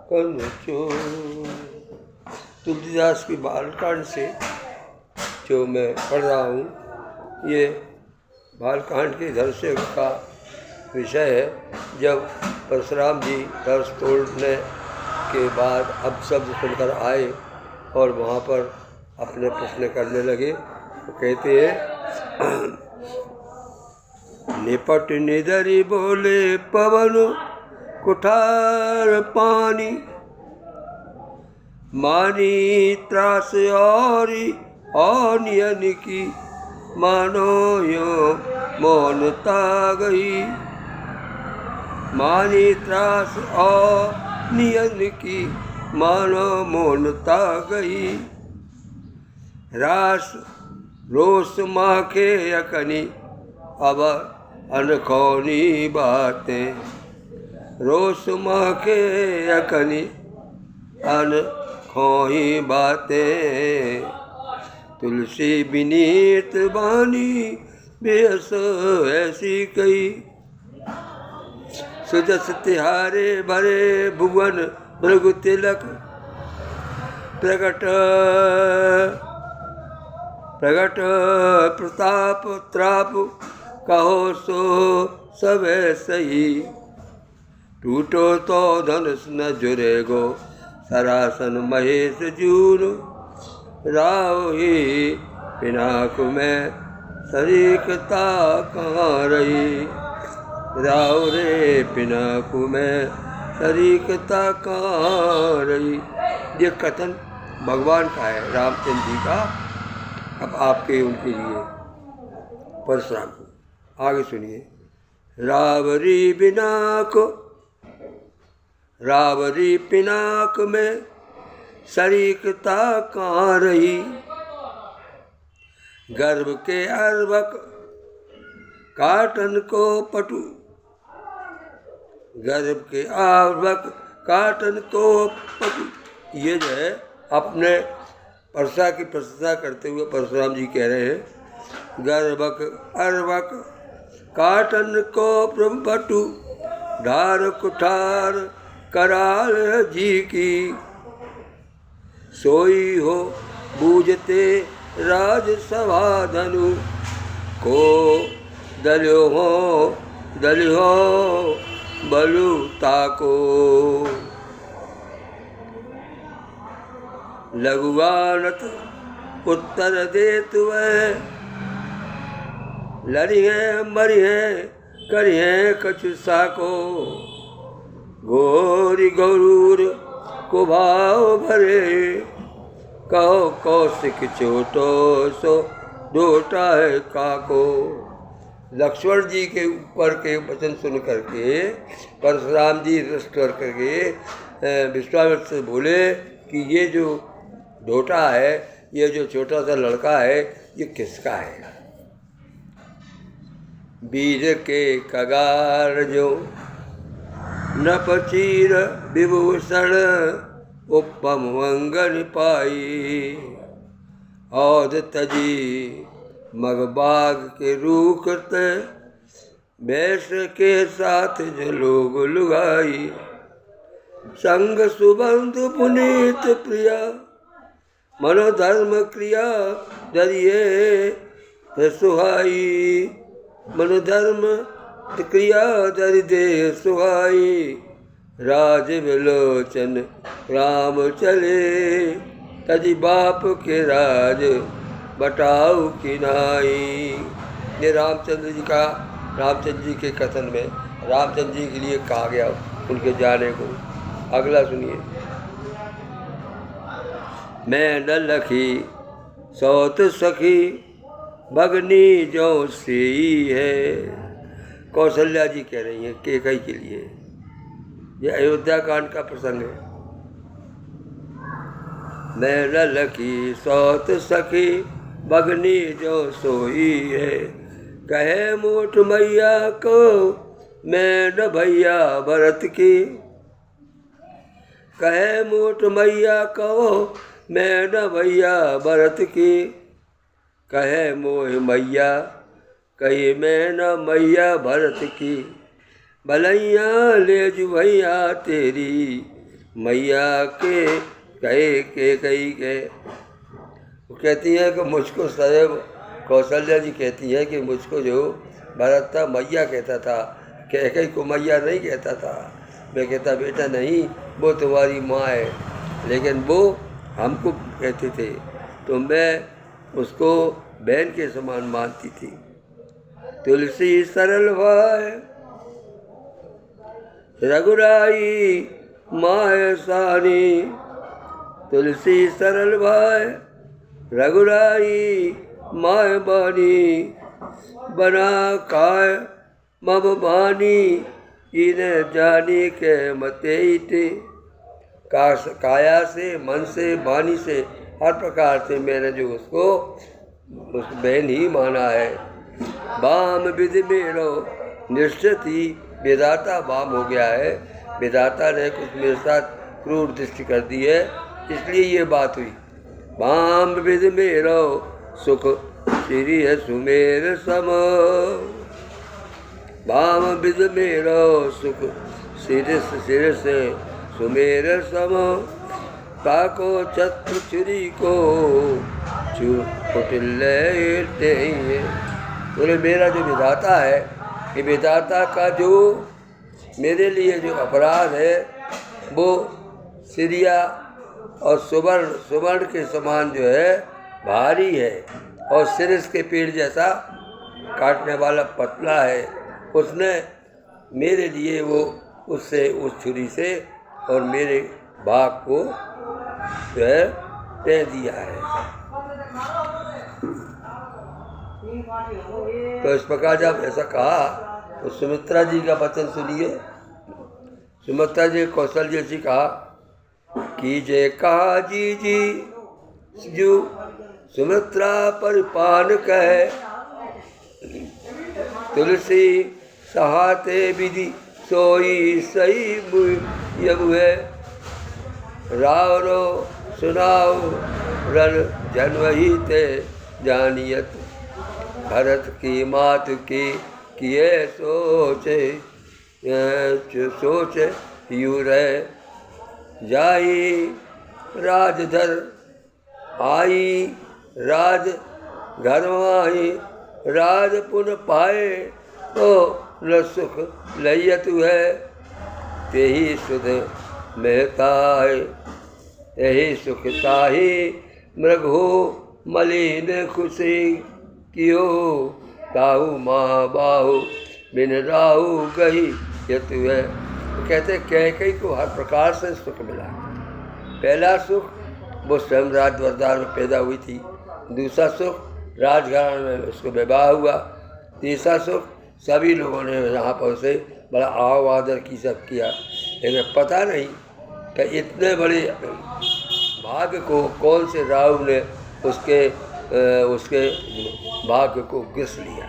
कंचो। तुलसीदास की बालकांड से जो मैं पढ़ रहा हूँ, ये बालकांड के दर्शक का विषय है। जब परशुराम जी दर्श तोड़ने के बाद अब शब्द सुनकर आए और वहाँ पर अपने प्रश्न करने लगे, तो कहते हैं निपट निधरी बोले पवन कुठार पानी, मानी त्रास और अनियन की, मानो यो मौनता गई। मानी त्रास अनियन की, मानो मौनता गई। रास रोष माखे अकनी, अब अनखौनी बातें। रोष माखे अकनी, अनखौनी बातें। तुलसी विनीत बानी, बेअस ऐसी कही। सुजस तिहारे भरे भुवन, भृगु तिलक प्रगट प्रताप त्राप, कहो सो सब सही। टूटो तो धनुष न जुरेगो, सरासन महेश जून। राव ही पिनाक में सरीकता कहाँ रही। राव रे पिनाक में सरीकता कहाँ रही। ये कथन भगवान का है, रामचंद्र जी का। अब आपके उनके लिए परशुराम को आगे सुनिए। रावरी पिनाक में सरीकता कहाँ रही। गर्भ के अर्भक काटन को पटु, गर्भ के अर्भक काटन को पटु। ये जो है अपने परसा की प्रशंसा करते हुए परशुराम जी कह रहे हैं, गर्भक अर्भक काटन को पटु, ढार कुठार कराल जी की। सोई हो बूझते राजसभा धनु, को दल्यो बलु ताको। लघुवानत उत्तर देत वह, लड़िए मरिए करिए कछु साको। गोरी गौरूर को भाव भरे, कहो कौशिक चोटो सो डोटा है काको। लक्ष्मण जी के ऊपर के वचन सुन करके परशुराम जी रुष्ट करके विश्वामित्र से बोले कि ये जो ढोटा है, ये जो छोटा सा लड़का है, ये किसका है। बीज के कगार जो नपचीर विभूषण, उपम मंगन पाई। औध तजी मगबाग के रूखत, बैस के साथ जो लोग लुगाई। संग सुबंध पुनीत प्रिया, मनोधर्म क्रिया दरिये सुहाई। मनोधर्म क्रिया दरिदे सुहाई। राज विलोचन राम चले, तजी बाप के राज बटाऊ किनाई। ये रामचंद्र जी के कथन में रामचंद्र जी के लिए कहा गया उनके जाने को। अगला सुनिए। मैं न लखी सौत सखी, भगनी जो से है। कौशल्या जी कह रही हैं कैकई के लिए। ये अयोध्या कांड का प्रसंग है। मैं न लखी सौत सखी, भगनी जो सोई है। कहे मोट मैया को, मैं न भैया भरत की। कहे मोट मैया कहो, मैं न भैया भरत की। कहे मोह मैया, कही मैं न मैया भरत की। भलैया ले जु भैया तेरी, मैया के कहे के कही के। वो कहती हैं कि मुझको सदैव कौशल्या जी कहती हैं कि मुझको जो भरत था मैया कहता था, कही को मैया नहीं कहता था। मैं कहता बेटा नहीं, वो तुम्हारी माँ है, लेकिन वो हमको कहते थे, तो मैं उसको बहन के समान मानती थी। तुलसी सरल भाई रघुराई माय सानी, तुलसी सरल भाई रघुराई माय बानी, बना काय मम बानी, इन्हें जानी के मते थे। काया से, मन से, वाणी से, हर प्रकार से मैंने जो उसको उस बहन ही माना है। वाम विधि मेरो निश्चित ही, विधाता वाम हो गया है, विधाता ने कुछ मेरे साथ क्रूर दृष्टि कर दी है, इसलिए ये बात हुई। वाम विधि मेरो सुख श्री है सुमेर सम, वाम विधि मेरो सुख सिर से सुमेर सम, ताको छत्र छुरी को कुटिल्ले। बोले मेरा जो विधाता है, ये विधाता का जो मेरे लिए जो अपराध है वो सिरिया और सुवर्ण के समान जो है भारी है, और सिरिस के पेड़ जैसा काटने वाला पतला है। उसने मेरे लिए वो उससे उस छुरी से और मेरे भाग को जो है तय दिया है। तो इस प्रकार जब ऐसा कहा तो सुमित्रा जी का वचन सुनिए। सुमित्रा जी कौशल्या जी कहा कि जय कहा जी जो सुमित्रा परिपान कहे, तुलसी सहाते विधि सोई सही यब है, रावरो सुनाओ रन जनवही ते जानियत, भरत की मात की किए सोचे यू रहे, जाई राजधर आई राज घर आई, राज पुन पाए तो न सुख लयत है, तेही सुध मेहताय, यही सुख ताही मृगो मलिन खुशी कियो, ताहु माँ बाहु बिन राहु गही यतु है। कहते कैकेयी को हर प्रकार से सुख मिला। पहला सुख वो स्वयं राज दरबार में पैदा हुई थी, दूसरा सुख राजघराने में उसको विवाह हुआ, तीसरा सुख सभी लोगों ने यहाँ पर उसे बड़ा आव आदर की सब किया। लेकिन पता नहीं कि इतने बड़े भाग्य को कौन से राहु ने उसके भाग्य को गिस लिया।